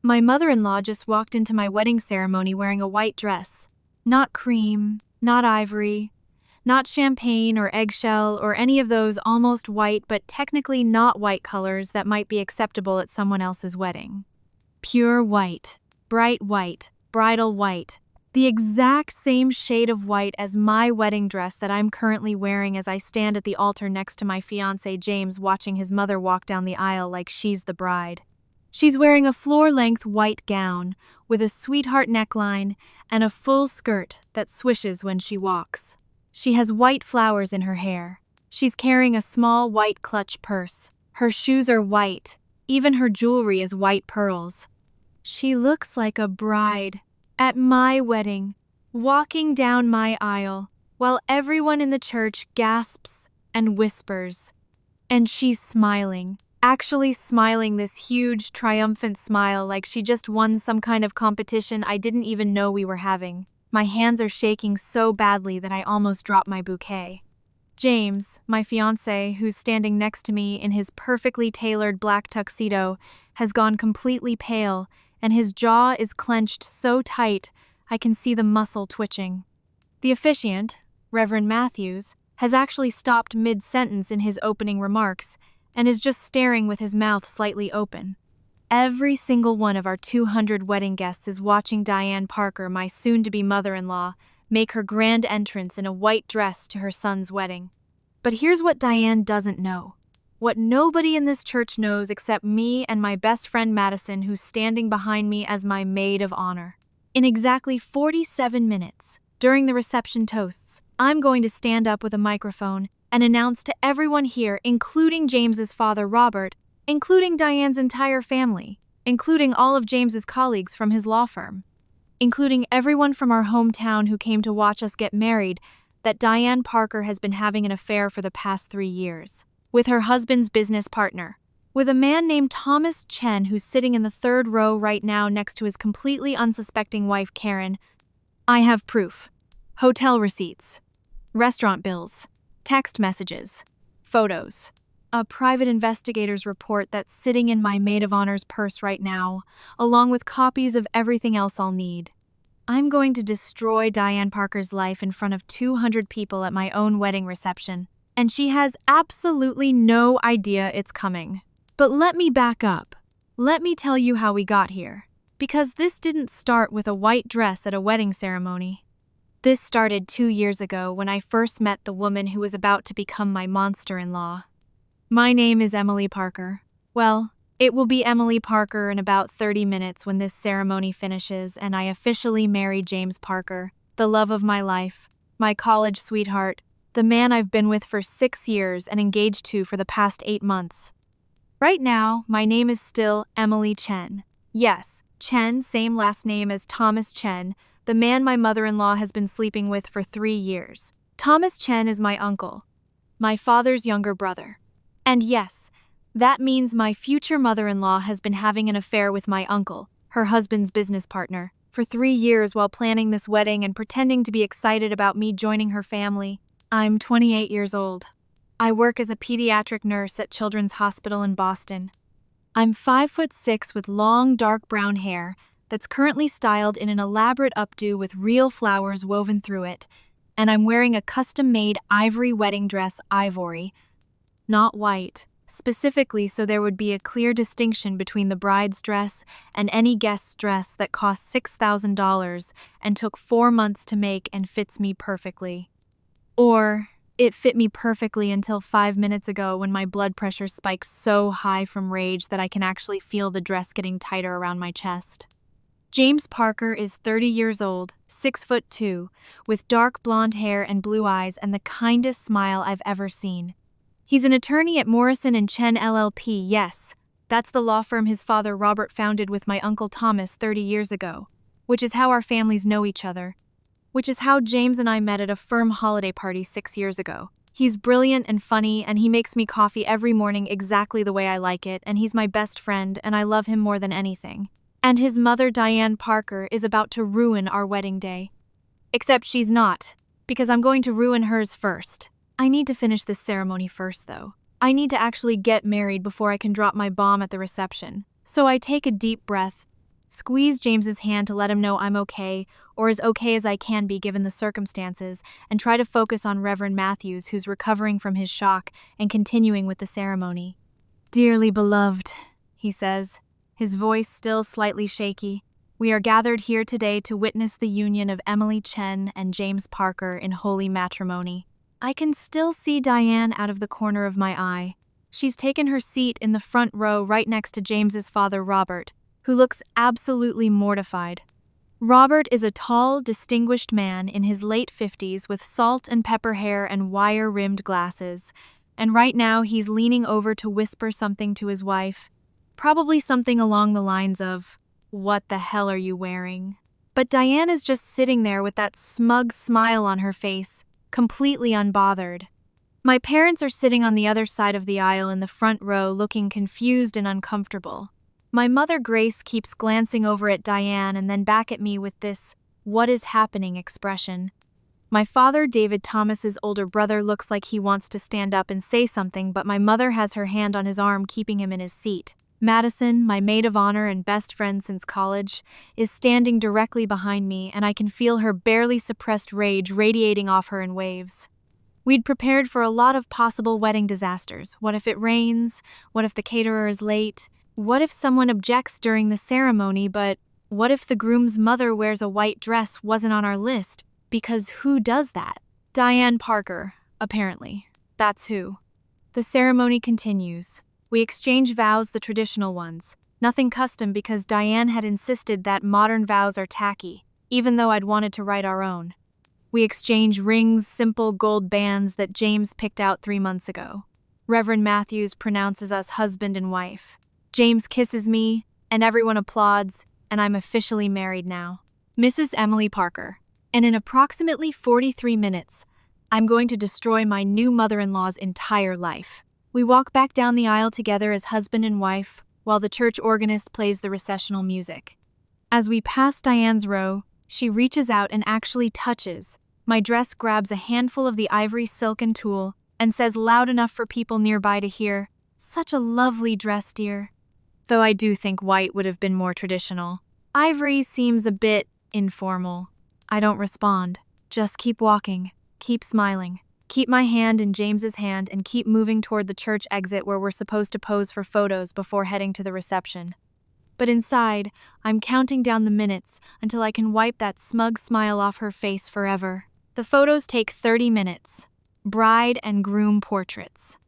My mother-in-law just walked into my wedding ceremony wearing a white dress. Not cream, not ivory, not champagne or eggshell or any of those almost white but technically not white colors that might be acceptable at someone else's wedding. Pure white, bright white, bridal white. The exact same shade of white as my wedding dress that I'm currently wearing as I stand at the altar next to my fiancé James watching his mother walk down the aisle like she's the bride. She's wearing a floor-length white gown with a sweetheart neckline and a full skirt that swishes when she walks. She has white flowers in her hair. She's carrying a small white clutch purse. Her shoes are white. Even her jewelry is white pearls. She looks like a bride at my wedding, walking down my aisle, while everyone in the church gasps and whispers. And she's smiling, actually smiling this huge, triumphant smile like she just won some kind of competition I didn't even know we were having. My hands are shaking so badly that I almost dropped my bouquet. James, my fiancé, who's standing next to me in his perfectly tailored black tuxedo, has gone completely pale, and his jaw is clenched so tight I can see the muscle twitching. The officiant, Reverend Matthews, has actually stopped mid-sentence in his opening remarks and is just staring with his mouth slightly open. Every single one of our 200 wedding guests is watching Diane Parker, my soon-to-be mother-in-law, make her grand entrance in a white dress to her son's wedding. But here's what Diane doesn't know. What nobody in this church knows except me and my best friend Madison, who's standing behind me as my maid of honor. In exactly 47 minutes, during the reception toasts, I'm going to stand up with a microphone and announce to everyone here, including James's father Robert, including Diane's entire family, including all of James's colleagues from his law firm, including everyone from our hometown who came to watch us get married, that Diane Parker has been having an affair for the past 3 years. With her husband's business partner, with a man named Thomas Chen who's sitting in the third row right now next to his completely unsuspecting wife Karen. I have proof. Hotel receipts, restaurant bills, text messages, photos, a private investigator's report that's sitting in my maid of honor's purse right now, along with copies of everything else I'll need. I'm going to destroy Diane Parker's life in front of 200 people at my own wedding reception. And she has absolutely no idea it's coming. But let me back up. Let me tell you how we got here. Because this didn't start with a white dress at a wedding ceremony. This started 2 years ago when I first met the woman who was about to become my monster-in-law. My name is Emily Parker. Well, it will be Emily Parker in about 30 minutes when this ceremony finishes and I officially marry James Parker, the love of my life, my college sweetheart, the man I've been with for 6 years and engaged to for the past 8 months. Right now, my name is still Emily Chen. Yes, Chen, same last name as Thomas Chen, the man my mother-in-law has been sleeping with for 3 years. Thomas Chen is my uncle, my father's younger brother. And yes, that means my future mother-in-law has been having an affair with my uncle, her husband's business partner, for 3 years while planning this wedding and pretending to be excited about me joining her family. I'm 28 years old. I work as a pediatric nurse at Children's Hospital in Boston. I'm 5'6" with long dark brown hair that's currently styled in an elaborate updo with real flowers woven through it, and I'm wearing a custom-made ivory wedding dress, ivory, not white, specifically so there would be a clear distinction between the bride's dress and any guest's dress that cost $6,000 and took 4 months to make and fits me perfectly. Or, it fit me perfectly until 5 minutes ago when my blood pressure spiked so high from rage that I can actually feel the dress getting tighter around my chest. James Parker is 30 years old, 6'2", with dark blonde hair and blue eyes and the kindest smile I've ever seen. He's an attorney at Morrison & Chen LLP, yes, that's the law firm his father Robert founded with my uncle Thomas 30 years ago, which is how our families know each other. Which is how James and I met at a firm holiday party 6 years ago. He's brilliant and funny, and he makes me coffee every morning exactly the way I like it, and he's my best friend, and I love him more than anything. And his mother, Diane Parker, is about to ruin our wedding day. Except she's not, because I'm going to ruin hers first. I need to finish this ceremony first, though. I need to actually get married before I can drop my bomb at the reception. So I take a deep breath, squeeze James's hand to let him know I'm okay, or as okay as I can be given the circumstances, and try to focus on Reverend Matthews, who's recovering from his shock and continuing with the ceremony. "Dearly beloved," he says, his voice still slightly shaky, "we are gathered here today to witness the union of Emily Chen and James Parker in holy matrimony." I can still see Diane out of the corner of my eye. She's taken her seat in the front row right next to James's father, Robert, who looks absolutely mortified. Robert is a tall, distinguished man in his late 50s with salt and pepper hair and wire-rimmed glasses, and right now he's leaning over to whisper something to his wife, probably something along the lines of, "What the hell are you wearing?" But Diane is just sitting there with that smug smile on her face, completely unbothered. My parents are sitting on the other side of the aisle in the front row, looking confused and uncomfortable. My mother, Grace, keeps glancing over at Diane and then back at me with this "what is happening" expression. My father, David Thomas's older brother, looks like he wants to stand up and say something, but my mother has her hand on his arm, keeping him in his seat. Madison, my maid of honor and best friend since college, is standing directly behind me, and I can feel her barely suppressed rage radiating off her in waves. We'd prepared for a lot of possible wedding disasters. What if it rains? What if the caterer is late? What if someone objects during the ceremony? But what if the groom's mother wears a white dress wasn't on our list? Because who does that? Diane Parker, apparently. That's who. The ceremony continues. We exchange vows, the traditional ones. Nothing custom because Diane had insisted that modern vows are tacky, even though I'd wanted to write our own. We exchange rings, simple gold bands that James picked out 3 months ago. Reverend Matthews pronounces us husband and wife. James kisses me, and everyone applauds, and I'm officially married now. Mrs. Emily Parker. And in approximately 43 minutes, I'm going to destroy my new mother-in-law's entire life. We walk back down the aisle together as husband and wife, while the church organist plays the recessional music. As we pass Diane's row, she reaches out and actually touches. My dress, grabs a handful of the ivory silk and tulle, and says loud enough for people nearby to hear, "Such a lovely dress, dear." Though I do think white would have been more traditional. Ivory seems a bit informal. I don't respond. Just keep walking, keep smiling, keep my hand in James's hand, and keep moving toward the church exit where we're supposed to pose for photos before heading to the reception. But inside, I'm counting down the minutes until I can wipe that smug smile off her face forever. The photos take 30 minutes. Bride and groom portraits.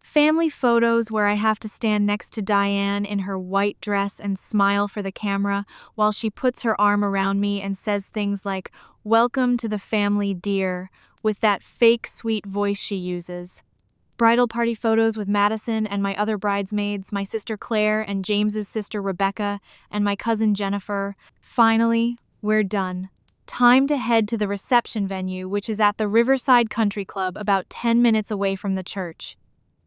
Family photos where I have to stand next to Diane in her white dress and smile for the camera while she puts her arm around me and says things like, "Welcome to the family, dear," with that fake sweet voice she uses. Bridal party photos with Madison and my other bridesmaids, my sister Claire and James's sister Rebecca, and my cousin Jennifer. Finally, we're done. Time to head to the reception venue, which is at the Riverside Country Club about 10 minutes away from the church.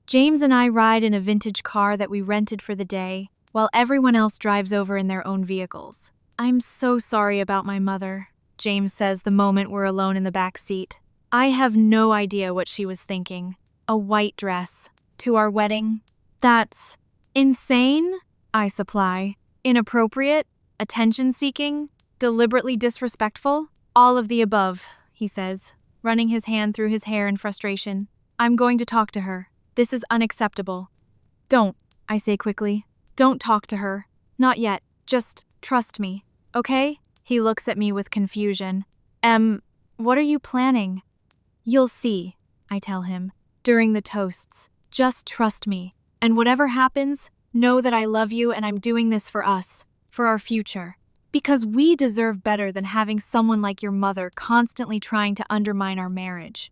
James and I ride in a vintage car that we rented for the day, while everyone else drives over in their own vehicles. "I'm so sorry about my mother," James says the moment we're alone in the back seat. I have no idea what she was thinking. A white dress. To our wedding? That's insane, I supply. Inappropriate? Attention-seeking? Deliberately disrespectful? All of the above, he says, running his hand through his hair in frustration. "I'm going to talk to her. This is unacceptable." "Don't," I say quickly. "Don't talk to her. Not yet. Just trust me. Okay?" He looks at me with confusion. What are you planning?" "You'll see," I tell him, "during the toasts. Just trust me. And whatever happens, know that I love you and I'm doing this for us, for our future. Because we deserve better than having someone like your mother constantly trying to undermine our marriage."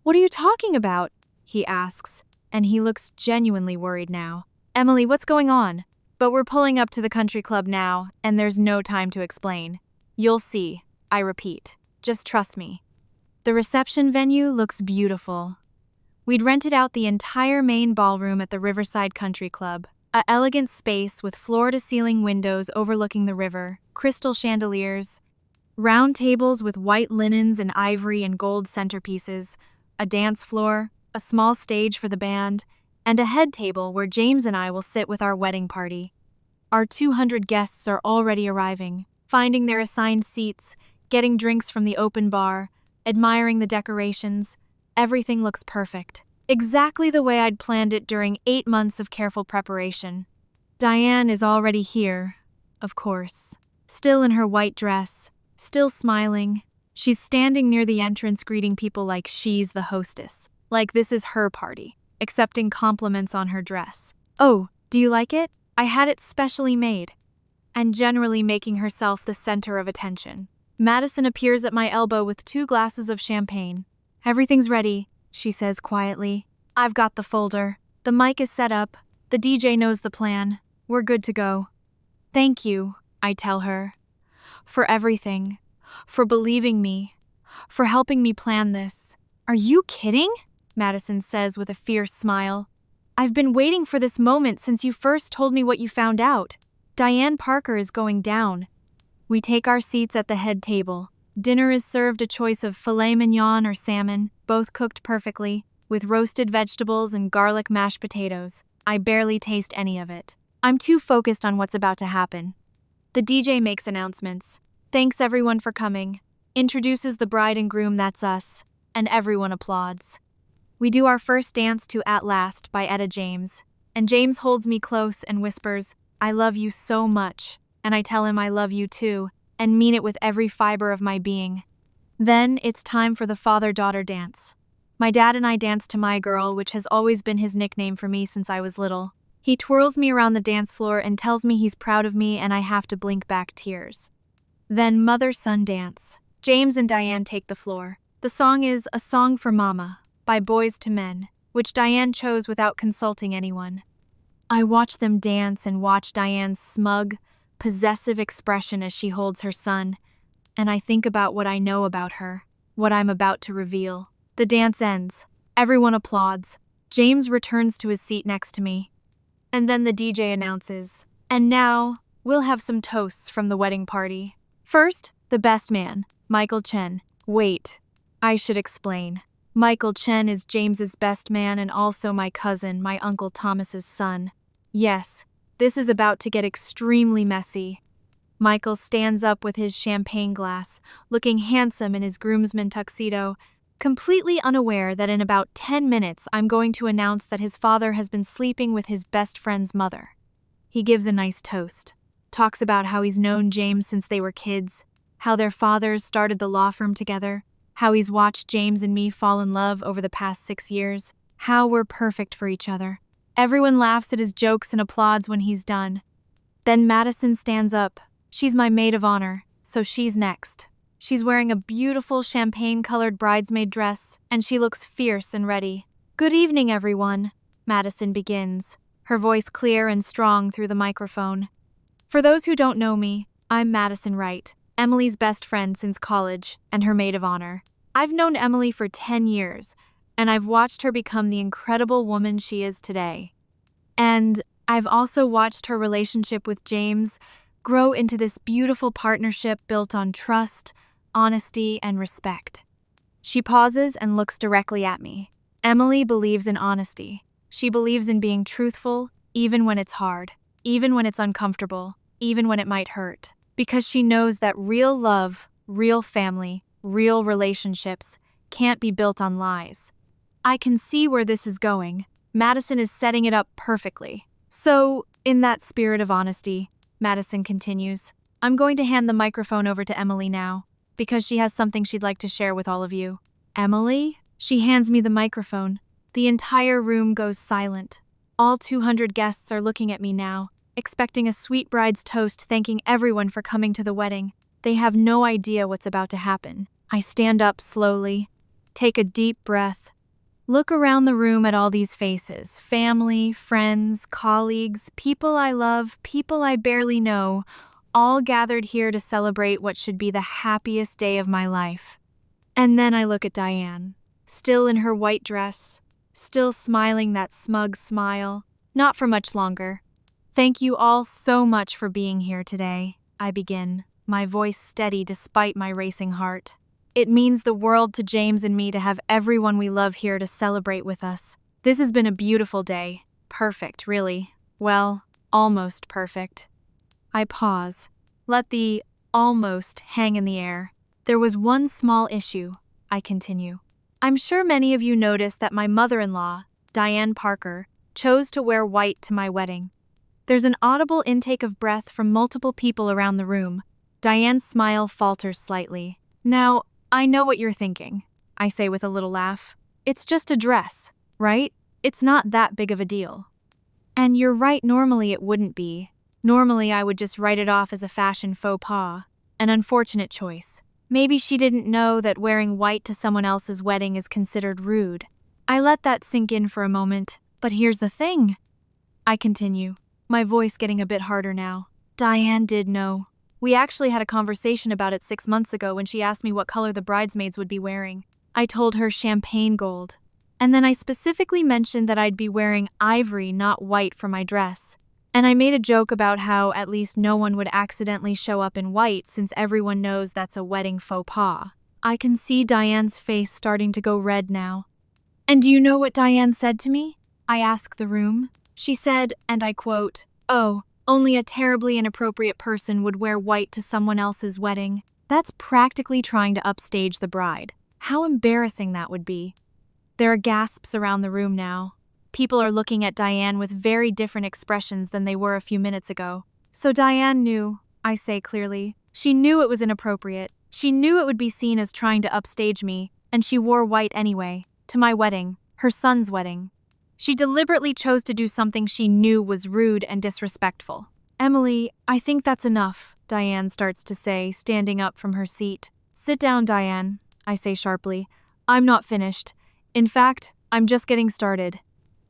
"What are you talking about?" he asks, and he looks genuinely worried now. "Emily, what's going on?" But we're pulling up to the country club now, and there's no time to explain. You'll see, I repeat. Just trust me. The reception venue looks beautiful. We'd rented out the entire main ballroom at the Riverside Country Club, a elegant space with floor-to-ceiling windows overlooking the river, crystal chandeliers, round tables with white linens and ivory and gold centerpieces, a dance floor, a small stage for the band, and a head table where James and I will sit with our wedding party. Our 200 guests are already arriving, finding their assigned seats, getting drinks from the open bar, admiring the decorations. Everything looks perfect. Exactly the way I'd planned it during 8 months of careful preparation. Diane is already here, of course. Still in her white dress, still smiling. She's standing near the entrance greeting people like she's the hostess. Like this is her party, accepting compliments on her dress. "Oh, do you like it? I had it specially made." And generally making herself the center of attention. Madison appears at my elbow with 2 glasses of champagne. "Everything's ready," she says quietly. "I've got the folder. The mic is set up. The DJ knows the plan. We're good to go." "Thank you," I tell her, "for everything, for believing me, for helping me plan this." "Are you kidding?" Madison says with a fierce smile. "I've been waiting for this moment since you first told me what you found out. Diane Parker is going down." We take our seats at the head table. Dinner is served a choice of filet mignon or salmon, both cooked perfectly, with roasted vegetables and garlic mashed potatoes. I barely taste any of it. I'm too focused on what's about to happen. The DJ makes announcements. Thanks everyone for coming. Introduces the bride and groom, that's us, and everyone applauds. We do our first dance to At Last by Etta James, and James holds me close and whispers, "I love you so much," and I tell him I love you too, and mean it with every fiber of my being. Then it's time for the father-daughter dance. My dad and I dance to My Girl, which has always been his nickname for me since I was little. He twirls me around the dance floor and tells me he's proud of me, and I have to blink back tears. Then mother-son dance. James and Diane take the floor. The song is A Song for Mama by Boys to Men, which Diane chose without consulting anyone. I watch them dance and watch Diane's smug, possessive expression as she holds her son, and I think about what I know about her, what I'm about to reveal. The dance ends. Everyone applauds. James returns to his seat next to me. And then the DJ announces, "And now, we'll have some toasts from the wedding party. First, the best man, Michael Chen." Wait, I should explain. Michael Chen is James's best man and also my cousin, my Uncle Thomas's son. Yes, this is about to get extremely messy. Michael stands up with his champagne glass, looking handsome in his groomsman tuxedo, completely unaware that in about 10 minutes I'm going to announce that his father has been sleeping with his best friend's mother. He gives a nice toast, talks about how he's known James since they were kids, how their fathers started the law firm together, how he's watched James and me fall in love over the past 6 years, how we're perfect for each other. Everyone laughs at his jokes and applauds when he's done. Then Madison stands up. She's my maid of honor, so she's next. She's wearing a beautiful champagne-colored bridesmaid dress, and she looks fierce and ready. "Good evening, everyone," Madison begins, her voice clear and strong through the microphone. "For those who don't know me, I'm Madison Wright, Emily's best friend since college, and her maid of honor. I've known Emily for 10 years, and I've watched her become the incredible woman she is today. And I've also watched her relationship with James grow into this beautiful partnership built on trust, honesty, and respect." She pauses and looks directly at me. Emily believes in honesty. She believes in being truthful, even when it's hard, even when it's uncomfortable, even when it might hurt. Because she knows that real love, real family, real relationships can't be built on lies. I can see where this is going. Madison is setting it up perfectly. "So, in that spirit of honesty," Madison continues, "I'm going to hand the microphone over to Emily now, because she has something she'd like to share with all of you." "Emily?" She hands me the microphone. The entire room goes silent. All 200 guests are looking at me now, expecting a sweet bride's toast thanking everyone for coming to the wedding. They have no idea what's about to happen. I stand up slowly, take a deep breath, look around the room at all these faces, family, friends, colleagues, people I love, people I barely know, all gathered here to celebrate what should be the happiest day of my life. And then I look at Diane, still in her white dress, still smiling that smug smile, not for much longer. "Thank you all so much for being here today," I begin, my voice steady despite my racing heart. "It means the world to James and me to have everyone we love here to celebrate with us. This has been a beautiful day. Perfect, really. Well, almost perfect. I pause. Let the almost hang in the air. There was one small issue, I continue. I'm sure many of you noticed that my mother-in-law, Diane Parker, chose to wear white to my wedding. There's an audible intake of breath from multiple people around the room. Diane's smile falters slightly. Now, I know what you're thinking, I say with a little laugh. It's just a dress, right? It's not that big of a deal. And you're right, normally it wouldn't be. Normally I would just write it off as a fashion faux pas. An unfortunate choice. Maybe she didn't know that wearing white to someone else's wedding is considered rude. I let that sink in for a moment, but here's the thing. I continue, my voice getting a bit harder now. Diane did know. We actually had a conversation about it 6 months ago when she asked me what color the bridesmaids would be wearing. I told her champagne gold. And then I specifically mentioned that I'd be wearing ivory, not white, for my dress. And I made a joke about how at least no one would accidentally show up in white since everyone knows that's a wedding faux pas. I can see Diane's face starting to go red now. And do you know what Diane said to me? I asked the room. She said, and I quote, "Oh, only a terribly inappropriate person would wear white to someone else's wedding." That's practically trying to upstage the bride. How embarrassing that would be. There are gasps around the room now. People are looking at Diane with very different expressions than they were a few minutes ago. So Diane knew, I say clearly. She knew it was inappropriate. She knew it would be seen as trying to upstage me, and she wore white anyway, to my wedding, her son's wedding. She deliberately chose to do something she knew was rude and disrespectful. Emily, I think that's enough, Diane starts to say, standing up from her seat. Sit down, Diane, I say sharply. I'm not finished. In fact, I'm just getting started.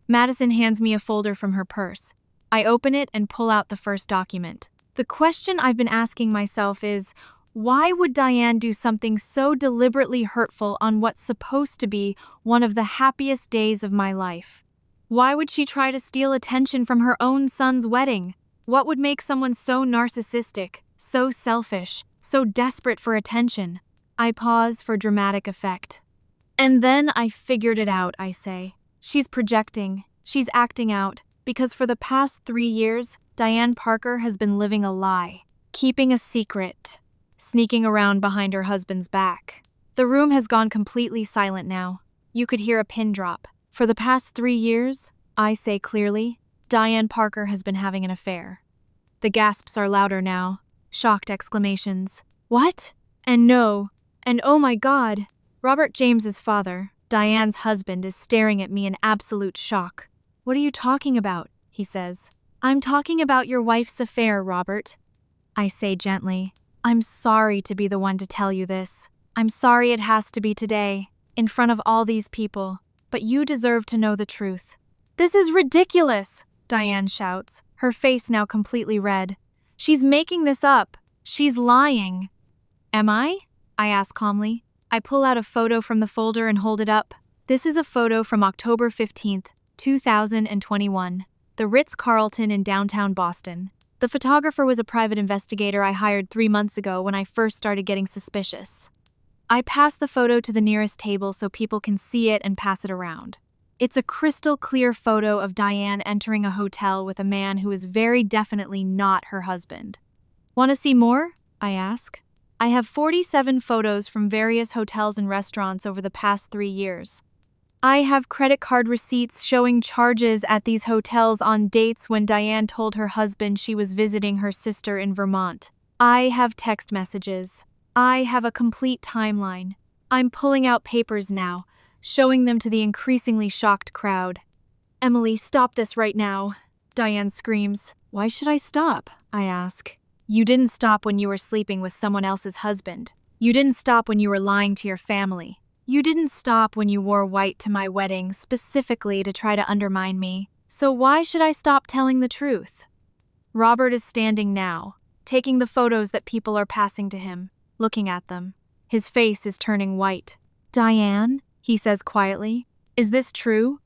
Madison hands me a folder from her purse. I open it and pull out the first document. The question I've been asking myself is, why would Diane do something so deliberately hurtful on what's supposed to be one of the happiest days of my life? Why would she try to steal attention from her own son's wedding? What would make someone so narcissistic, so selfish, so desperate for attention? I pause for dramatic effect. And then I figured it out, I say. She's projecting, she's acting out, because for the past 3 years, Diane Parker has been living a lie, keeping a secret, sneaking around behind her husband's back. The room has gone completely silent now. You could hear a pin drop. For the past 3 years, I say clearly, Diane Parker has been having an affair. The gasps are louder now, shocked exclamations. What? And no, and oh my God. Robert James's father, Diane's husband, is staring at me in absolute shock. What are you talking about? He says. I'm talking about your wife's affair, Robert. I say gently, I'm sorry to be the one to tell you this. I'm sorry it has to be today, in front of all these people, but you deserve to know the truth. This is ridiculous, Diane shouts, her face now completely red. She's making this up. She's lying. Am I? I ask calmly. I pull out a photo from the folder and hold it up. This is a photo from October 15th, 2021, the Ritz-Carlton in downtown Boston. The photographer was a private investigator I hired 3 months ago when I first started getting suspicious. I pass the photo to the nearest table so people can see it and pass it around. It's a crystal clear photo of Diane entering a hotel with a man who is very definitely not her husband. Want to see more? I ask. I have 47 photos from various hotels and restaurants over the past 3 years. I have credit card receipts showing charges at these hotels on dates when Diane told her husband she was visiting her sister in Vermont. I have text messages. I have a complete timeline. I'm pulling out papers now, showing them to the increasingly shocked crowd. Emily, stop this right now, Diane screams. Why should I stop? I ask. You didn't stop when you were sleeping with someone else's husband. You didn't stop when you were lying to your family. You didn't stop when you wore white to my wedding specifically to try to undermine me. So why should I stop telling the truth? Robert is standing now, taking the photos that people are passing to him, looking at them. His face is turning white. Diane, he says quietly, is this true?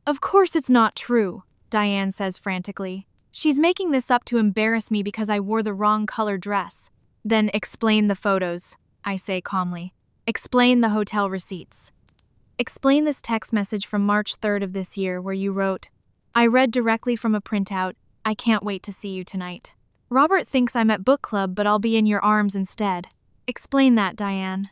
Of course it's not true, Diane says frantically. She's making this up to embarrass me because I wore the wrong color dress. Then explain the photos, I say calmly. Explain the hotel receipts. Explain this text message from March 3rd of this year where you wrote, I read directly from a printout, I can't wait to see you tonight. Robert thinks I'm at book club, but I'll be in your arms instead. Explain that, Diane.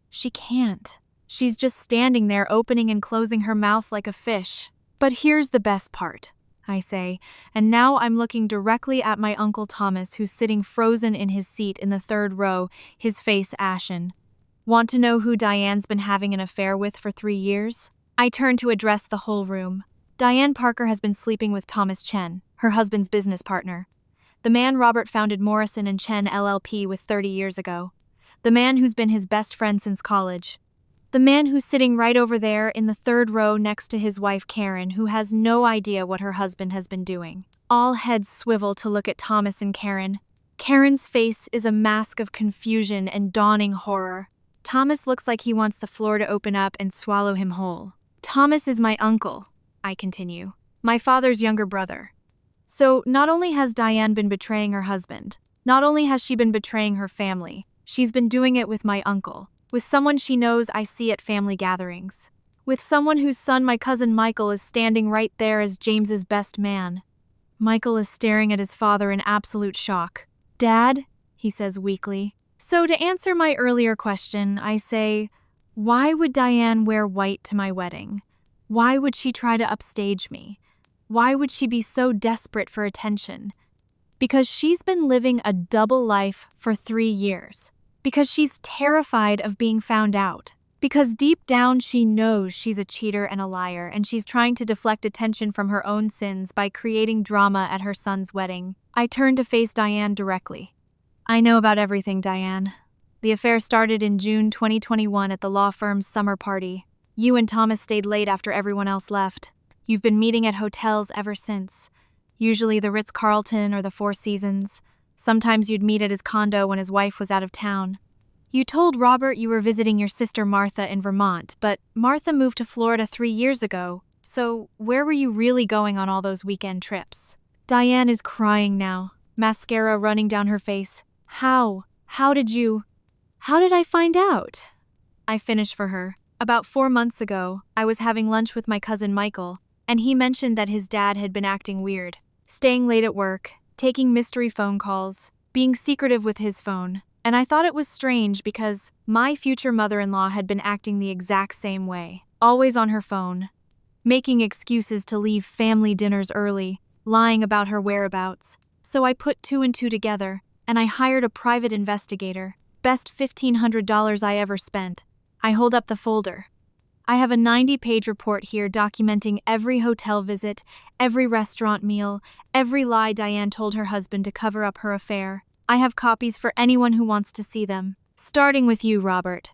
She can't. She's just standing there opening and closing her mouth like a fish. But here's the best part, I say, and now I'm looking directly at my Uncle Thomas, who's sitting frozen in his seat in the third row, his face ashen. Want to know who Diane's been having an affair with for 3 years? I turn to address the whole room. Diane Parker has been sleeping with Thomas Chen, her husband's business partner. The man Robert founded Morrison and Chen LLP with 30 years ago. The man who's been his best friend since college. The man who's sitting right over there in the third row next to his wife Karen, who has no idea what her husband has been doing. All heads swivel to look at Thomas and Karen. Karen's face is a mask of confusion and dawning horror. Thomas looks like he wants the floor to open up and swallow him whole. Thomas is my uncle, I continue. My father's younger brother. So not only has Diane been betraying her husband, not only has she been betraying her family, she's been doing it with my uncle, with someone she knows I see at family gatherings, with someone whose son, my cousin Michael, is standing right there as James's best man. Michael is staring at his father in absolute shock. Dad, he says weakly. So to answer my earlier question, I say, why would Diane wear white to my wedding? Why would she try to upstage me? Why would she be so desperate for attention? Because she's been living a double life for 3 years. Because she's terrified of being found out. Because deep down she knows she's a cheater and a liar, and she's trying to deflect attention from her own sins by creating drama at her son's wedding. I turn to face Diane directly. I know about everything, Diane. The affair started in June 2021 at the law firm's summer party. You and Thomas stayed late after everyone else left. You've been meeting at hotels ever since. Usually the Ritz-Carlton or the Four Seasons. Sometimes you'd meet at his condo when his wife was out of town. You told Robert you were visiting your sister Martha in Vermont, but Martha moved to Florida 3 years ago. So where were you really going on all those weekend trips? Diane is crying now, mascara running down her face. How? How did I find out? I finish for her. About 4 months ago, I was having lunch with my cousin Michael, and he mentioned that his dad had been acting weird, staying late at work, taking mystery phone calls, being secretive with his phone, and I thought it was strange because my future mother-in-law had been acting the exact same way, always on her phone, making excuses to leave family dinners early, lying about her whereabouts. So I put 2 and 2 together, and I hired a private investigator, best $1,500 I ever spent. I hold up the folder. I have a 90-page report here documenting every hotel visit, every restaurant meal, every lie Diane told her husband to cover up her affair. I have copies for anyone who wants to see them, starting with you, Robert.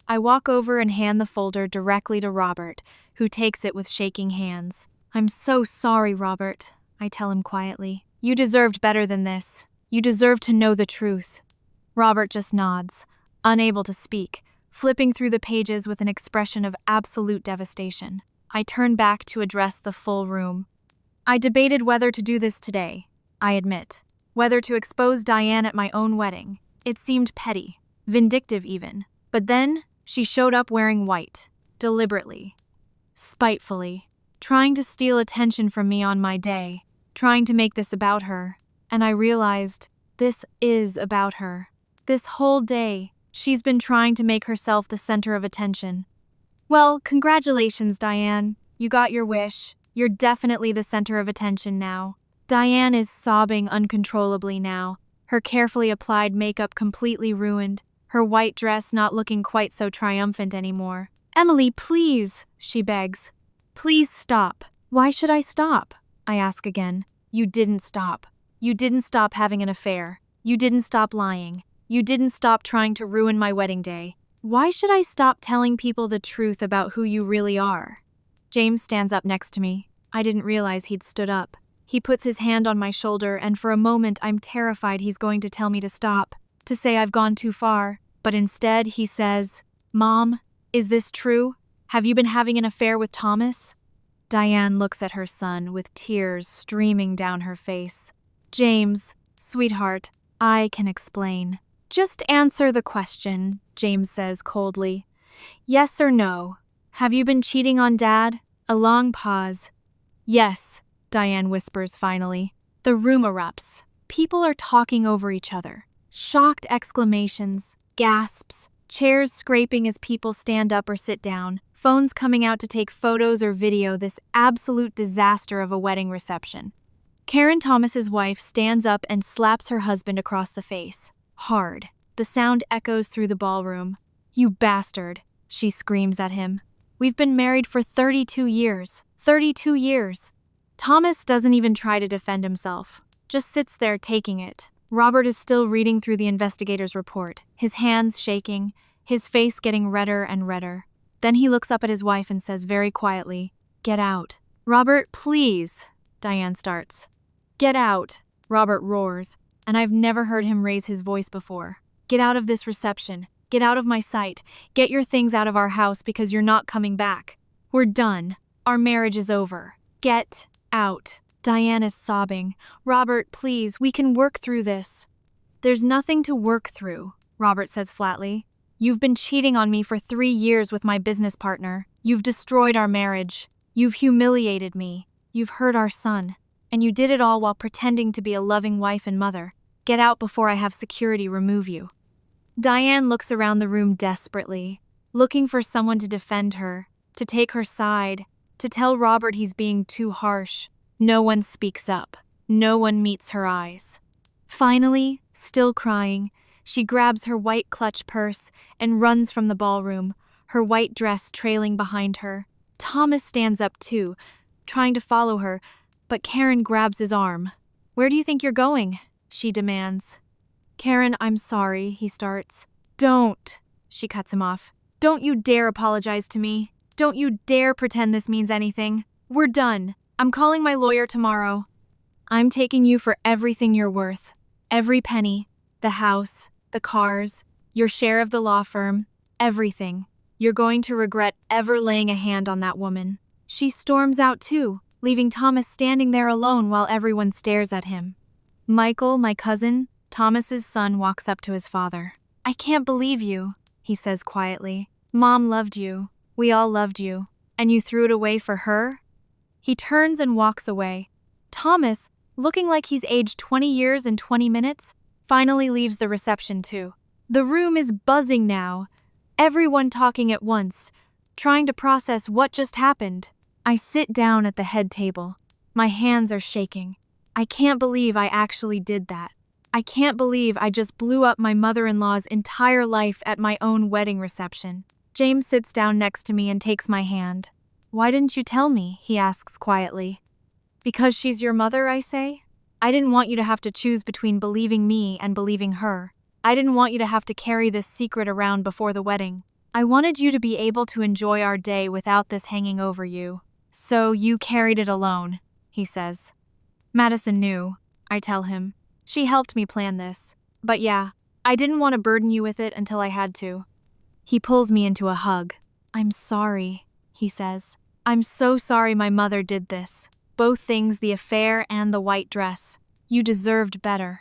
I walk over and hand the folder directly to Robert, who takes it with shaking hands. I'm so sorry, Robert, I tell him quietly. You deserved better than this. You deserve to know the truth. Robert just nods, unable to speak, flipping through the pages with an expression of absolute devastation. I turn back to address the full room. I debated whether to do this today, I admit. Whether to expose Diane at my own wedding. It seemed petty, vindictive even. But then, she showed up wearing white, deliberately, spitefully, trying to steal attention from me on my day, trying to make this about her. And I realized, this is about her. This whole day, she's been trying to make herself the center of attention. Well, congratulations, Diane. You got your wish. You're definitely the center of attention now. Diane is sobbing uncontrollably now, her carefully applied makeup completely ruined, her white dress not looking quite so triumphant anymore. Emily, please, she begs. Please stop. Why should I stop? I ask again. You didn't stop. You didn't stop having an affair. You didn't stop lying. You didn't stop trying to ruin my wedding day. Why should I stop telling people the truth about who you really are? James stands up next to me. I didn't realize he'd stood up. He puts his hand on my shoulder, and for a moment I'm terrified he's going to tell me to stop, to say I've gone too far. But instead he says, Mom, is this true? Have you been having an affair with Thomas? Diane looks at her son with tears streaming down her face. James, sweetheart, I can explain. Just answer the question, James says coldly. Yes or no? Have you been cheating on Dad? A long pause. Yes, Diane whispers finally. The room erupts. People are talking over each other. Shocked exclamations, gasps, chairs scraping as people stand up or sit down, phones coming out to take photos or video this absolute disaster of a wedding reception. Karen Thomas's wife stands up and slaps her husband across the face. Hard. The sound echoes through the ballroom. "You bastard," she screams at him. "We've been married for 32 years. 32 years. Thomas doesn't even try to defend himself. Just sits there taking it. Robert is still reading through the investigator's report, his hands shaking, his face getting redder and redder. Then he looks up at his wife and says very quietly, "Get out." "Robert, please," Diane starts. "Get out," Robert roars, and I've never heard him raise his voice before. "Get out of this reception. Get out of my sight. Get your things out of our house because you're not coming back. We're done. Our marriage is over. Get out." Diane is sobbing. "Robert, please, we can work through this." "There's nothing to work through," Robert says flatly. "You've been cheating on me for 3 years with my business partner. You've destroyed our marriage. You've humiliated me. You've hurt our son. And you did it all while pretending to be a loving wife and mother. Get out before I have security remove you." Diane looks around the room desperately, looking for someone to defend her, to take her side, to tell Robert he's being too harsh. No one speaks up. No one meets her eyes. Finally, still crying, she grabs her white clutch purse and runs from the ballroom, her white dress trailing behind her. Thomas stands up too, trying to follow her, but Karen grabs his arm. "Where do you think you're going?" she demands. "Karen, I'm sorry," he starts. "Don't," she cuts him off. "Don't you dare apologize to me. Don't you dare pretend this means anything. We're done. I'm calling my lawyer tomorrow. I'm taking you for everything you're worth. Every penny, the house, the cars, your share of the law firm, everything. You're going to regret ever laying a hand on that woman." She storms out too, leaving Thomas standing there alone while everyone stares at him. Michael, my cousin, Thomas's son, walks up to his father. "I can't believe you," he says quietly. "Mom loved you. We all loved you. And you threw it away for her?" He turns and walks away. Thomas, looking like he's aged 20 years and 20 minutes, finally leaves the reception too. The room is buzzing now, everyone talking at once, trying to process what just happened. I sit down at the head table. My hands are shaking. I can't believe I actually did that. I can't believe I just blew up my mother-in-law's entire life at my own wedding reception. James sits down next to me and takes my hand. "Why didn't you tell me?" he asks quietly. "Because she's your mother," I say. "I didn't want you to have to choose between believing me and believing her. I didn't want you to have to carry this secret around before the wedding. I wanted you to be able to enjoy our day without this hanging over you. So you carried it alone," he says. "Madison knew," I tell him. "She helped me plan this. But yeah, I didn't want to burden you with it until I had to." He pulls me into a hug. "I'm sorry," he says. "I'm so sorry my mother did this. Both things, the affair and the white dress. You deserved better."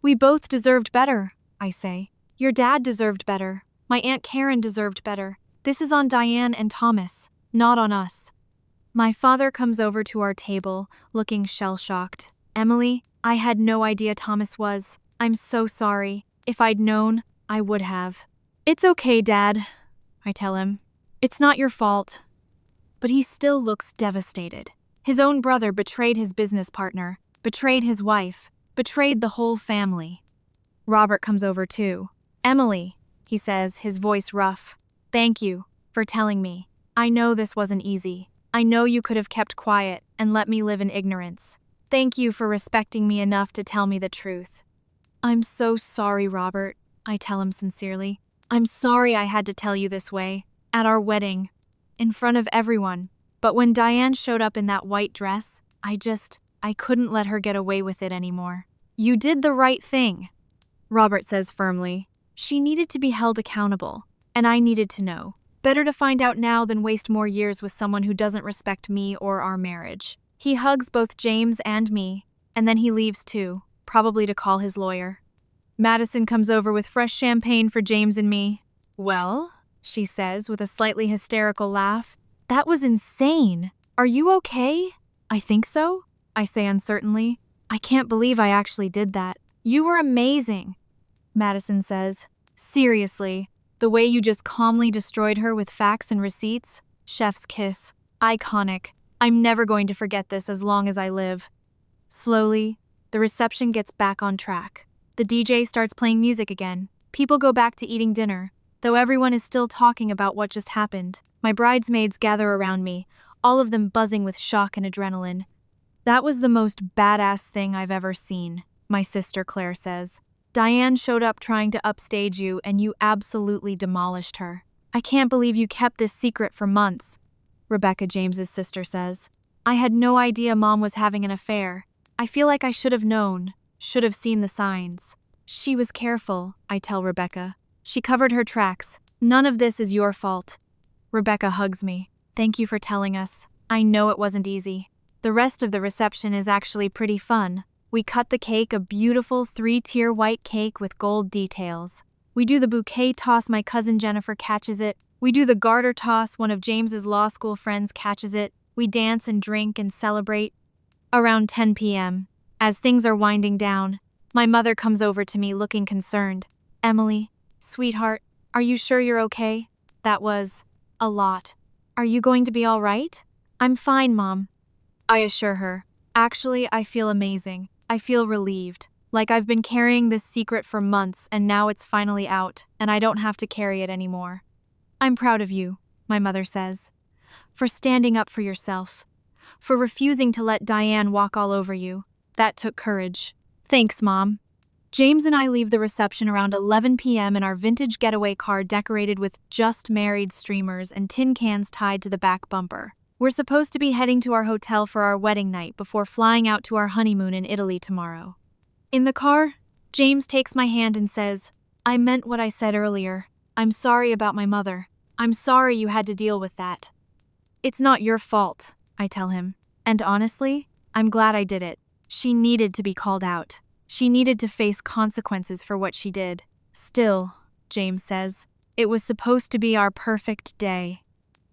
"We both deserved better," I say. "Your dad deserved better. My Aunt Karen deserved better. This is on Diane and Thomas, not on us." My father comes over to our table, looking shell-shocked. "Emily, I had no idea Thomas was. I'm so sorry. If I'd known, I would have." "It's okay, Dad," I tell him. "It's not your fault." But he still looks devastated. His own brother betrayed his business partner, betrayed his wife, betrayed the whole family. Robert comes over too. "Emily," he says, his voice rough. "Thank you for telling me. I know this wasn't easy. I know you could have kept quiet and let me live in ignorance. Thank you for respecting me enough to tell me the truth." "I'm so sorry, Robert," I tell him sincerely. "I'm sorry I had to tell you this way, at our wedding, in front of everyone. But when Diane showed up in that white dress, I couldn't let her get away with it anymore." "You did the right thing," Robert says firmly. "She needed to be held accountable, and I needed to know. Better to find out now than waste more years with someone who doesn't respect me or our marriage." He hugs both James and me, and then he leaves too, probably to call his lawyer. Madison comes over with fresh champagne for James and me. "Well," she says with a slightly hysterical laugh, "that was insane. Are you okay?" "I think so," I say uncertainly. I can't believe I actually did that. You were amazing, Madison says. Seriously, the way you just calmly destroyed her with facts and receipts? Chef's kiss. Iconic. I'm never going to forget this as long as I live. Slowly, the reception gets back on track. The DJ starts playing music again. People go back to eating dinner, though everyone is still talking about what just happened. My bridesmaids gather around me, all of them buzzing with shock and adrenaline. That was the most badass thing I've ever seen, my sister Claire says. Diane showed up trying to upstage you and you absolutely demolished her. I can't believe you kept this secret for months, Rebecca, James's sister, says. I had no idea Mom was having an affair. I feel like I should have known, should have seen the signs. She was careful, I tell Rebecca. She covered her tracks. None of this is your fault. Rebecca hugs me. Thank you for telling us. I know it wasn't easy. The rest of the reception is actually pretty fun. We cut the cake, a beautiful 3-tier white cake with gold details. We do the bouquet toss, my cousin Jennifer catches it. We do the garter toss, one of James's law school friends catches it. We dance and drink and celebrate. Around 10 p.m., as things are winding down, my mother comes over to me looking concerned. Emily, sweetheart, are you sure you're okay? That was a lot. Are you going to be all right? I'm fine, Mom. I assure her. Actually, I feel amazing. I feel relieved. Like I've been carrying this secret for months and now it's finally out and I don't have to carry it anymore. I'm proud of you, my mother says, for standing up for yourself, for refusing to let Diane walk all over you. That took courage. Thanks, Mom. James and I leave the reception around 11 p.m. in our vintage getaway car decorated with just married streamers and tin cans tied to the back bumper. We're supposed to be heading to our hotel for our wedding night before flying out to our honeymoon in Italy tomorrow. In the car, James takes my hand and says, I meant what I said earlier. I'm sorry about my mother. I'm sorry you had to deal with that. It's not your fault, I tell him. And honestly, I'm glad I did it. She needed to be called out. She needed to face consequences for what she did. Still, James says, it was supposed to be our perfect day.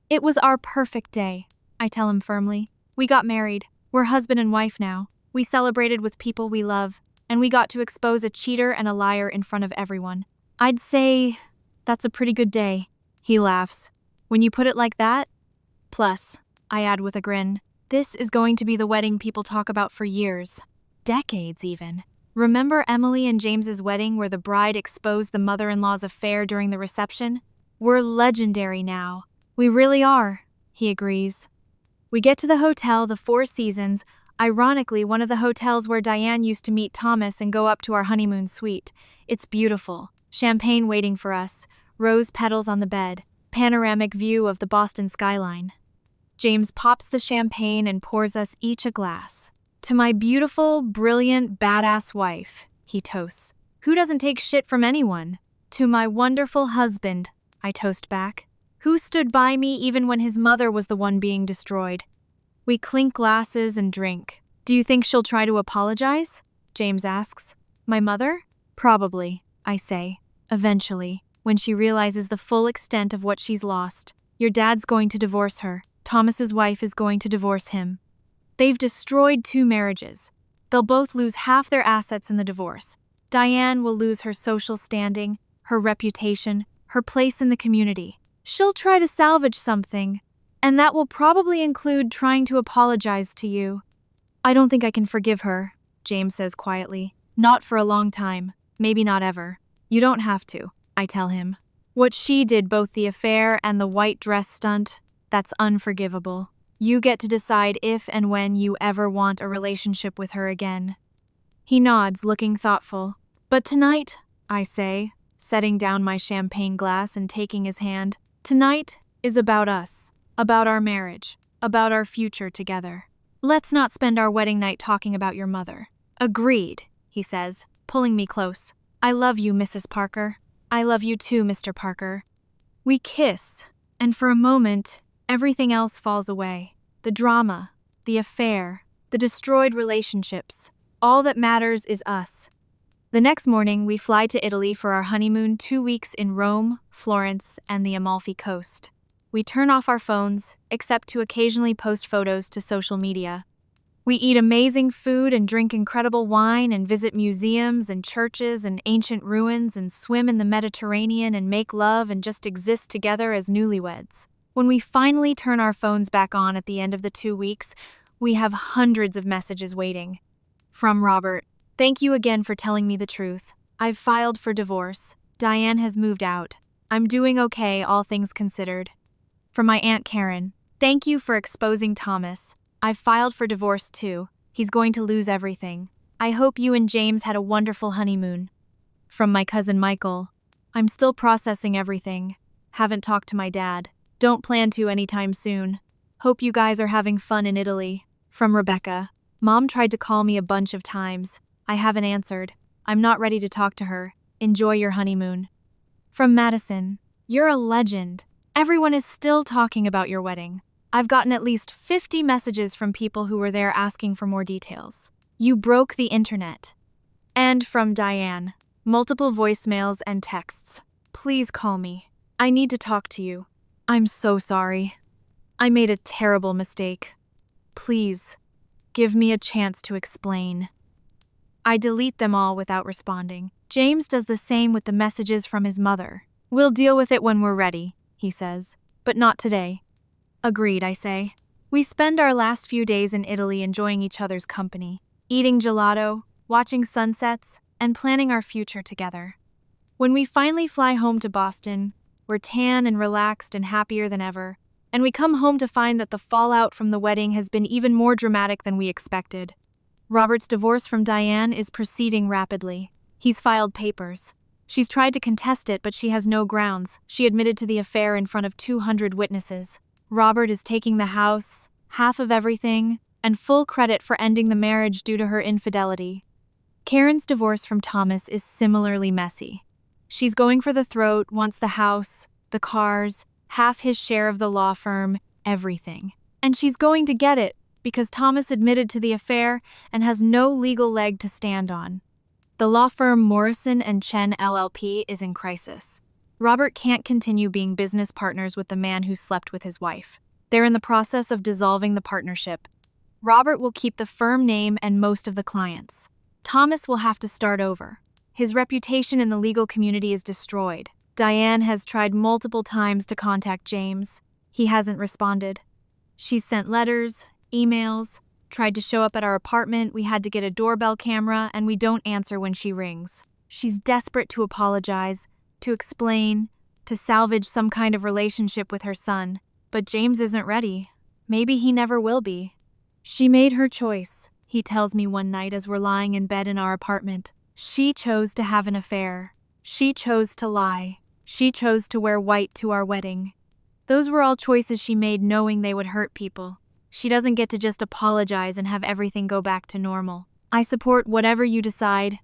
It was our perfect day, I tell him firmly. We got married. We're husband and wife now. We celebrated with people we love, and we got to expose a cheater and a liar in front of everyone. I'd say that's a pretty good day. He laughs. When you put it like that? Plus, I add with a grin, this is going to be the wedding people talk about for years. Decades even. Remember Emily and James's wedding where the bride exposed the mother-in-law's affair during the reception? We're legendary now. We really are, he agrees. We get to the hotel, the Four Seasons, ironically one of the hotels where Diane used to meet Thomas and go up to our honeymoon suite. It's beautiful. Champagne waiting for us, rose petals on the bed, panoramic view of the Boston skyline. James pops the champagne and pours us each a glass. To my beautiful, brilliant, badass wife, he toasts. Who doesn't take shit from anyone? To my wonderful husband, I toast back. Who stood by me even when his mother was the one being destroyed? We clink glasses and drink. Do you think she'll try to apologize? James asks. My mother? Probably, I say. Eventually, when she realizes the full extent of what she's lost. Your dad's going to divorce her. Thomas's wife is going to divorce him. They've destroyed 2 marriages. They'll both lose half their assets in the divorce. Diane will lose her social standing, her reputation, her place in the community. She'll try to salvage something, and that will probably include trying to apologize to you. I don't think I can forgive her, James says quietly. Not for a long time, maybe not ever. You don't have to, I tell him. What she did, both the affair and the white dress stunt, that's unforgivable. You get to decide if and when you ever want a relationship with her again. He nods, looking thoughtful. But tonight, I say, setting down my champagne glass and taking his hand, tonight is about us, about our marriage, about our future together. Let's not spend our wedding night talking about your mother. Agreed, he says, pulling me close. I love you, Mrs. Parker. I love you too, Mr. Parker. We kiss, and for a moment, everything else falls away. The drama, the affair, the destroyed relationships. All that matters is us. The next morning, we fly to Italy for our honeymoon, 2 weeks in Rome, Florence, and the Amalfi Coast. We turn off our phones, except to occasionally post photos to social media. We eat amazing food and drink incredible wine and visit museums and churches and ancient ruins and swim in the Mediterranean and make love and just exist together as newlyweds. When we finally turn our phones back on at the end of the 2 weeks, we have hundreds of messages waiting. From Robert, "Thank you again for telling me the truth. I've filed for divorce. Diane has moved out. I'm doing okay, all things considered." From my Aunt Karen, "Thank you for exposing Thomas. I've filed for divorce too. He's going to lose everything. I hope you and James had a wonderful honeymoon." From my cousin Michael, "I'm still processing everything. Haven't talked to my dad. Don't plan to anytime soon. Hope you guys are having fun in Italy." From Rebecca, "Mom tried to call me a bunch of times. I haven't answered. I'm not ready to talk to her. Enjoy your honeymoon." From Madison, "You're a legend. Everyone is still talking about your wedding. I've gotten at least 50 messages from people who were there asking for more details. You broke the internet." And from Diane, multiple voicemails and texts. "Please call me. I need to talk to you. I'm so sorry. I made a terrible mistake. Please, give me a chance to explain." I delete them all without responding. James does the same with the messages from his mother. "We'll deal with it when we're ready," he says, "but not today." Agreed, I say. We spend our last few days in Italy enjoying each other's company, eating gelato, watching sunsets, and planning our future together. When we finally fly home to Boston, we're tan and relaxed and happier than ever, and we come home to find that the fallout from the wedding has been even more dramatic than we expected. Robert's divorce from Diane is proceeding rapidly. He's filed papers. She's tried to contest it, but she has no grounds. She admitted to the affair in front of 200 witnesses. Robert is taking the house, half of everything, and full credit for ending the marriage due to her infidelity. Karen's divorce from Thomas is similarly messy. She's going for the throat, wants the house, the cars, half his share of the law firm, everything. And she's going to get it, because Thomas admitted to the affair and has no legal leg to stand on. The law firm Morrison & Chen LLP is in crisis. Robert can't continue being business partners with the man who slept with his wife. They're in the process of dissolving the partnership. Robert will keep the firm name and most of the clients. Thomas will have to start over. His reputation in the legal community is destroyed. Diane has tried multiple times to contact James. He hasn't responded. She's sent letters, emails, tried to show up at our apartment. We had to get a doorbell camera, and we don't answer when she rings. She's desperate to apologize, to explain, to salvage some kind of relationship with her son. But James isn't ready. Maybe he never will be. "She made her choice," he tells me one night as we're lying in bed in our apartment. "She chose to have an affair. She chose to lie. She chose to wear white to our wedding. Those were all choices she made knowing they would hurt people. She doesn't get to just apologize and have everything go back to normal. I support whatever you decide,"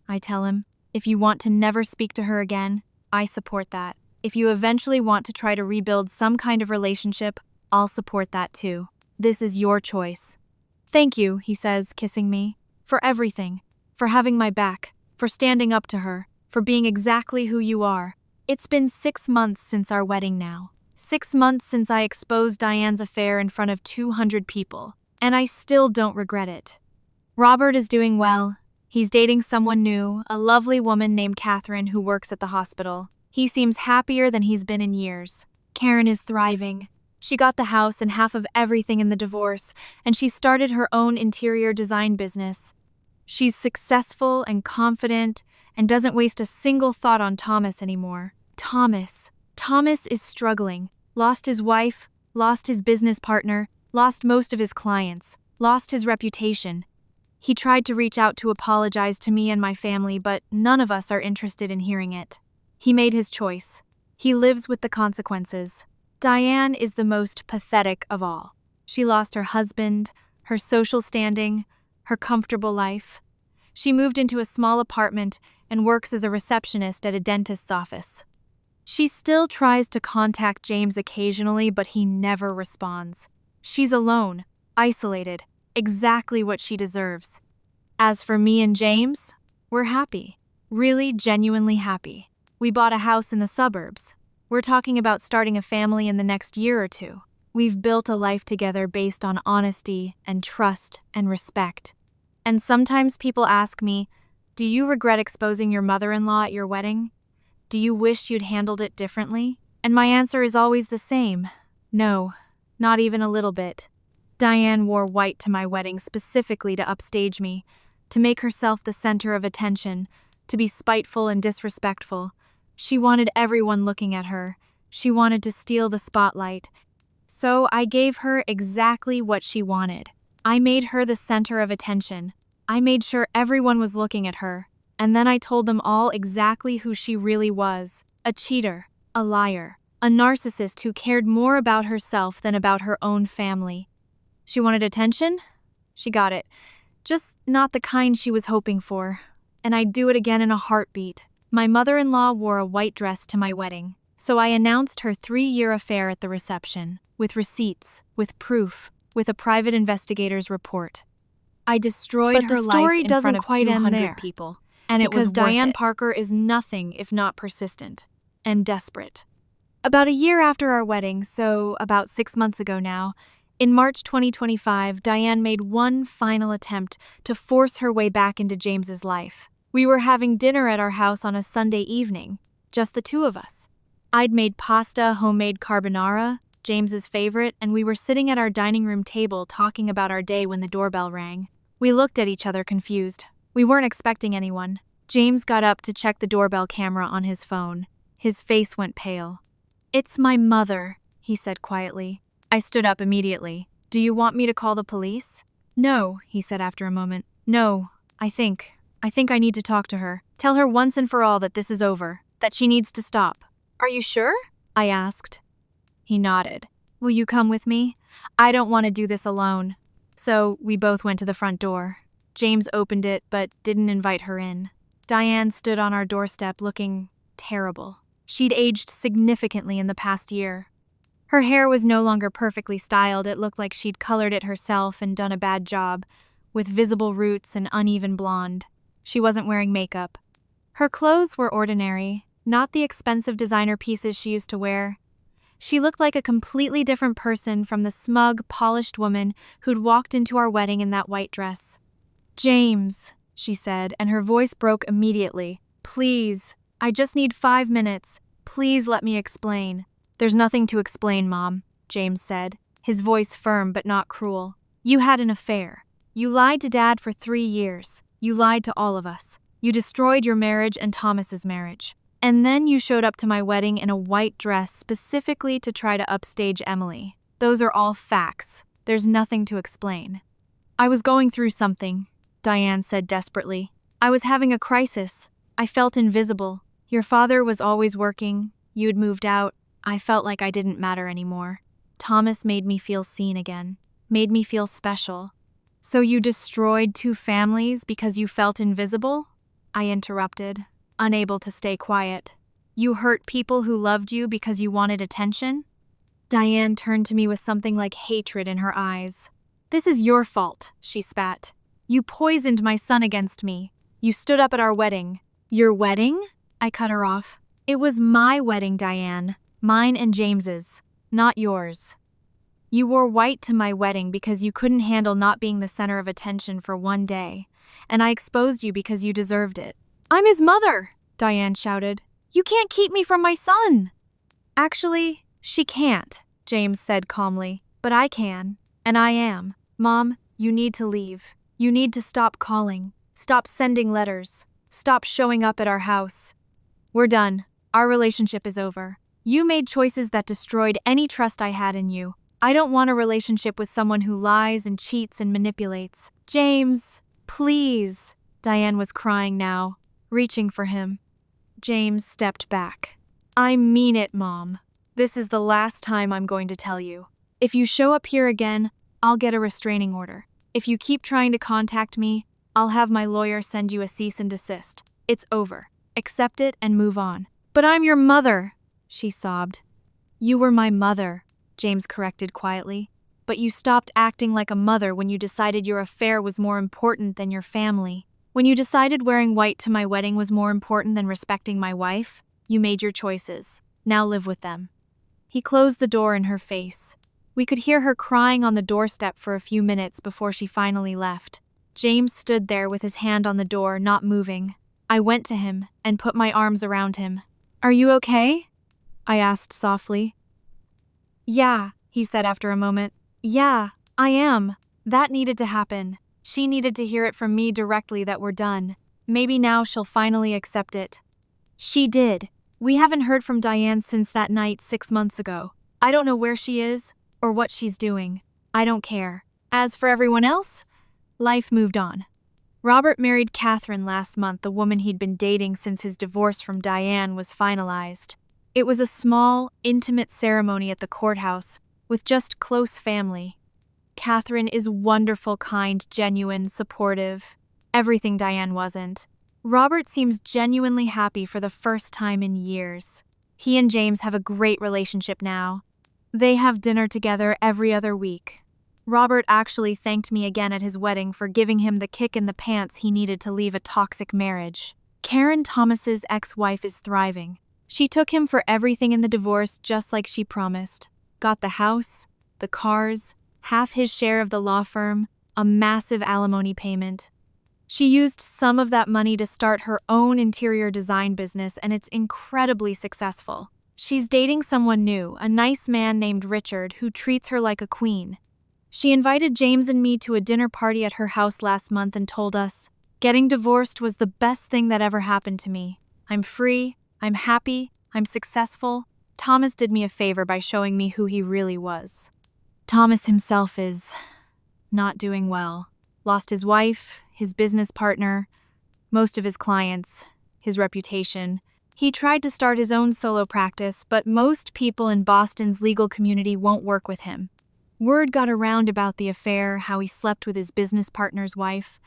I tell him. "If you want to never speak to her again, I support that. If you eventually want to try to rebuild some kind of relationship, I'll support that too. This is your choice." "Thank you," he says, kissing me, "for everything, for having my back, for standing up to her, for being exactly who you are. It's been 6 months since our wedding now. 6 months since I exposed Diane's affair in front of 200 people, and I still don't regret it." Robert is doing well. He's dating someone new, a lovely woman named Catherine who works at the hospital. He seems happier than he's been in years. Karen is thriving. She got the house and half of everything in the divorce, and she started her own interior design business. She's successful and confident and doesn't waste a single thought on Thomas anymore. Thomas is struggling. Lost his wife, lost his business partner, lost most of his clients, lost his reputation. He tried to reach out to apologize to me and my family, but none of us are interested in hearing it. He made his choice. He lives with the consequences. Diane is the most pathetic of all. She lost her husband, her social standing, her comfortable life. She moved into a small apartment and works as a receptionist at a dentist's office. She still tries to contact James occasionally, but he never responds. She's alone, isolated, exactly what she deserves. As for me and James, we're happy. Really, genuinely happy. We bought a house in the suburbs. We're talking about starting a family in the next year or two. We've built a life together based on honesty and trust and respect. And sometimes people ask me, do you regret exposing your mother-in-law at your wedding? Do you wish you'd handled it differently? And my answer is always the same. No, not even a little bit. Diane wore white to my wedding specifically to upstage me, to make herself the center of attention, to be spiteful and disrespectful. She wanted everyone looking at her. She wanted to steal the spotlight. So I gave her exactly what she wanted. I made her the center of attention. I made sure everyone was looking at her. And then I told them all exactly who she really was. A cheater, a liar, a narcissist who cared more about herself than about her own family. She wanted attention? She got it. Just not the kind she was hoping for. And I'd do it again in a heartbeat. My mother-in-law wore a white dress to my wedding, so I announced her 3-year affair at the reception, with receipts, with proof, with a private investigator's report. I destroyed her life in front of 200 people, and it was Diane Parker is nothing if not persistent and desperate. About a year after our wedding, so about 6 months ago now, in March 2025, Diane made one final attempt to force her way back into James's life. We were having dinner at our house on a Sunday evening, just the two of us. I'd made pasta, homemade carbonara, James's favorite, and we were sitting at our dining room table talking about our day when the doorbell rang. We looked at each other confused. We weren't expecting anyone. James got up to check the doorbell camera on his phone. His face went pale. "It's my mother," he said quietly. I stood up immediately. "Do you want me to call the police?" "No," he said after a moment. "No, I think I need to talk to her. Tell her once and for all that this is over, that she needs to stop." "Are you sure?" I asked. He nodded. "Will you come with me? I don't want to do this alone." So we both went to the front door. James opened it but didn't invite her in. Diane stood on our doorstep looking terrible. She'd aged significantly in the past year. Her hair was no longer perfectly styled. It looked like she'd colored it herself and done a bad job, with visible roots and uneven blonde. She wasn't wearing makeup. Her clothes were ordinary, not the expensive designer pieces she used to wear. She looked like a completely different person from the smug, polished woman who'd walked into our wedding in that white dress. "James," she said, and her voice broke immediately. "Please, I just need 5 minutes. Please let me explain." "There's nothing to explain, Mom," James said, his voice firm but not cruel. "You had an affair. You lied to Dad for 3 years. You lied to all of us. You destroyed your marriage and Thomas's marriage. And then you showed up to my wedding in a white dress specifically to try to upstage Emily. Those are all facts. There's nothing to explain." "I was going through something," Diane said desperately. "I was having a crisis. I felt invisible. Your father was always working. You'd moved out. I felt like I didn't matter anymore. Thomas made me feel seen again. Made me feel special." "So you destroyed 2 families because you felt invisible?" I interrupted, unable to stay quiet. "You hurt people who loved you because you wanted attention?" Diane turned to me with something like hatred in her eyes. "This is your fault," she spat. "You poisoned my son against me. You stood up at our wedding." "Your wedding?" I cut her off. "It was my wedding, Diane. Mine and James's, not yours. You wore white to my wedding because you couldn't handle not being the center of attention for one day, and I exposed you because you deserved it." "I'm his mother!" Diane shouted. "You can't keep me from my son!" "Actually, she can't," James said calmly. "But I can, and I am. Mom, you need to leave. You need to stop calling. Stop sending letters. Stop showing up at our house. We're done. Our relationship is over. You made choices that destroyed any trust I had in you. I don't want a relationship with someone who lies and cheats and manipulates." "James, please." Diane was crying now, reaching for him. James stepped back. "I mean it, Mom. This is the last time I'm going to tell you. If you show up here again, I'll get a restraining order. If you keep trying to contact me, I'll have my lawyer send you a cease and desist. It's over. Accept it and move on." "But I'm your mother," she sobbed. "You were my mother," James corrected quietly. "But you stopped acting like a mother when you decided your affair was more important than your family. When you decided wearing white to my wedding was more important than respecting my wife, you made your choices. Now live with them." He closed the door in her face. We could hear her crying on the doorstep for a few minutes before she finally left. James stood there with his hand on the door, not moving. I went to him and put my arms around him. "Are you okay?" I asked softly. "Yeah," he said after a moment. "Yeah, I am. That needed to happen. She needed to hear it from me directly that we're done. Maybe now she'll finally accept it." She did. We haven't heard from Diane since that night 6 months ago. I don't know where she is or what she's doing. I don't care. As for everyone else, life moved on. Robert married Catherine last month, the woman he'd been dating since his divorce from Diane was finalized. It was a small, intimate ceremony at the courthouse with just close family. Catherine is wonderful, kind, genuine, supportive. Everything Diane wasn't. Robert seems genuinely happy for the first time in years. He and James have a great relationship now. They have dinner together every other week. Robert actually thanked me again at his wedding for giving him the kick in the pants he needed to leave a toxic marriage. Karen Thomas's ex-wife is thriving. She took him for everything in the divorce just like she promised. Got the house, the cars, half his share of the law firm, a massive alimony payment. She used some of that money to start her own interior design business, and it's incredibly successful. She's dating someone new, a nice man named Richard who treats her like a queen. She invited James and me to a dinner party at her house last month and told us, "Getting divorced was the best thing that ever happened to me. I'm free, I'm happy, I'm successful." Thomas did me a favor by showing me who he really was. Thomas himself is not doing well. Lost his wife, his business partner, most of his clients, his reputation. He tried to start his own solo practice, but most people in Boston's legal community won't work with him. Word got around about the affair, how he slept with his business partner's wife,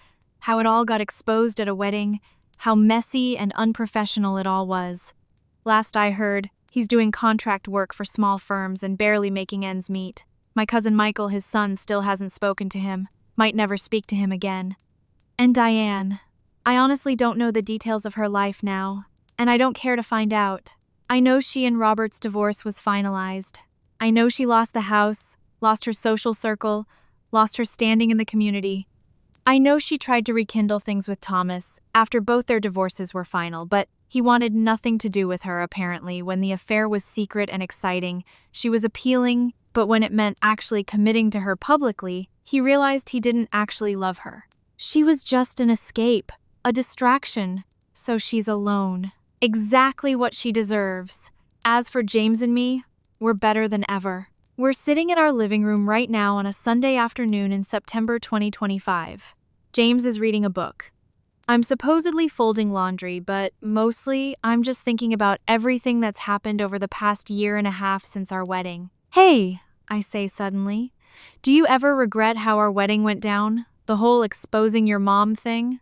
how it all got exposed at a wedding, how messy and unprofessional it all was. Last I heard, he's doing contract work for small firms and barely making ends meet. My cousin Michael, his son, still hasn't spoken to him, might never speak to him again. And Diane. I honestly don't know the details of her life now, and I don't care to find out. I know she and Robert's divorce was finalized. I know she lost the house, lost her social circle, lost her standing in the community. I know she tried to rekindle things with Thomas after both their divorces were final, but he wanted nothing to do with her apparently. When the affair was secret and exciting, she was appealing, but when it meant actually committing to her publicly, he realized he didn't actually love her. She was just an escape, a distraction, so she's alone. Exactly what she deserves. As for James and me, we're better than ever. We're sitting in our living room right now on a Sunday afternoon in September 2025. James is reading a book. I'm supposedly folding laundry, but mostly I'm just thinking about everything that's happened over the past year and a half since our wedding. "Hey," I say suddenly, "do you ever regret how our wedding went down? The whole exposing your mom thing?"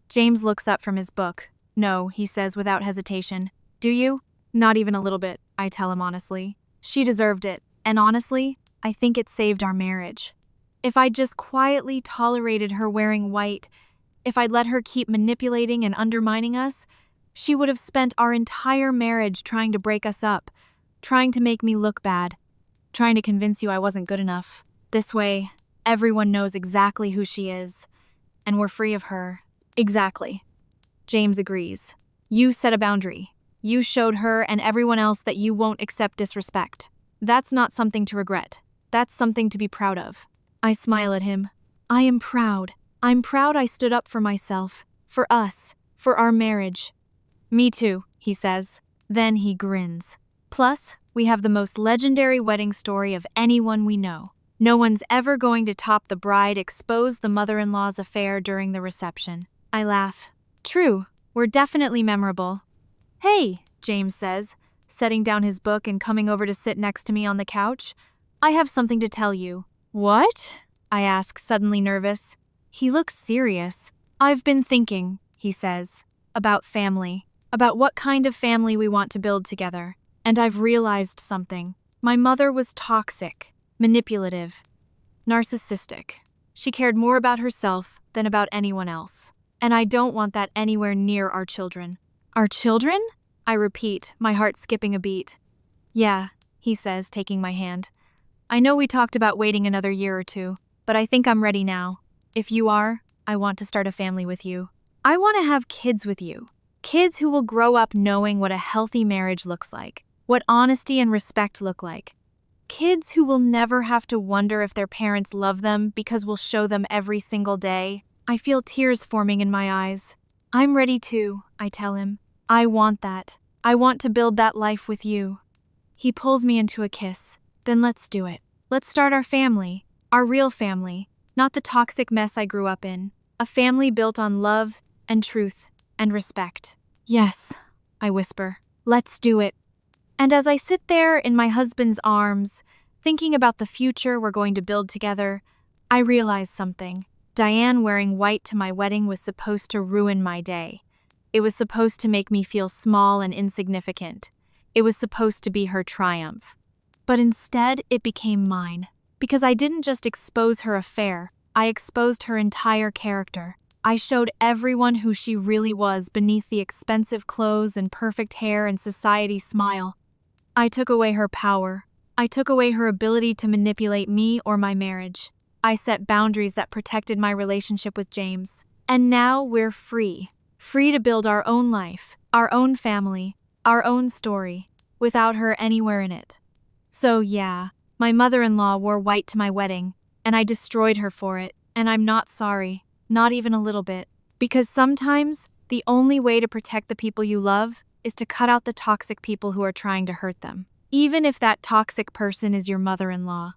James looks up from his book. "No," he says without hesitation. "Do you?" "Not even a little bit," I tell him honestly. "She deserved it. And honestly, I think it saved our marriage. If I'd just quietly tolerated her wearing white, if I'd let her keep manipulating and undermining us, she would have spent our entire marriage trying to break us up, trying to make me look bad, trying to convince you I wasn't good enough. This way, everyone knows exactly who she is, and we're free of her." "Exactly." James agrees. "You set a boundary. You showed her and everyone else that you won't accept disrespect. That's not something to regret. That's something to be proud of." I smile at him. I am proud. I'm proud I stood up for myself, for us, for our marriage. "Me too," he says. Then he grins. "Plus, we have the most legendary wedding story of anyone we know. No one's ever going to top the bride exposed the mother-in-law's affair during the reception." I laugh. "True, we're definitely memorable." "Hey," James says, setting down his book and coming over to sit next to me on the couch. "I have something to tell you." "What?" I ask, suddenly nervous. He looks serious. "I've been thinking," he says, "about family, about what kind of family we want to build together. And I've realized something. My mother was toxic, manipulative, narcissistic. She cared more about herself than about anyone else. And I don't want that anywhere near our children." "Our children?" I repeat, my heart skipping a beat. "Yeah," he says, taking my hand. I know we talked about waiting another year or two, but I think I'm ready now. If you are, I want to start a family with you. I want to have kids with you. Kids who will grow up knowing what a healthy marriage looks like, what honesty and respect look like. Kids who will never have to wonder if their parents love them because we'll show them every single day. I feel tears forming in my eyes. I'm ready too, I tell him. I want that. I want to build that life with you. He pulls me into a kiss. Then let's do it. Let's start our family. Our real family. Not the toxic mess I grew up in. A family built on love and truth and respect. Yes, I whisper. Let's do it. And as I sit there in my husband's arms, thinking about the future we're going to build together, I realize something. Diane wearing white to my wedding was supposed to ruin my day. It was supposed to make me feel small and insignificant. It was supposed to be her triumph. But instead, it became mine. Because I didn't just expose her affair, I exposed her entire character. I showed everyone who she really was beneath the expensive clothes and perfect hair and society's smile. I took away her power. I took away her ability to manipulate me or my marriage. I set boundaries that protected my relationship with James. And now we're free. Free to build our own life, our own family, our own story, without her anywhere in it. So yeah, my mother-in-law wore white to my wedding, and I destroyed her for it, and I'm not sorry, not even a little bit. Because sometimes, the only way to protect the people you love is to cut out the toxic people who are trying to hurt them. Even if that toxic person is your mother-in-law.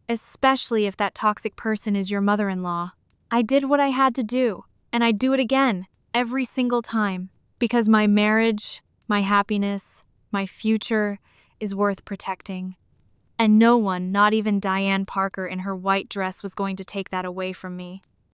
Especially if that toxic person is your mother-in-law. I did what I had to do, and I'd do it again, every single time. Because my marriage, my happiness, my future is worth protecting. And no one, not even Diane Parker in her white dress, was going to take that away from me.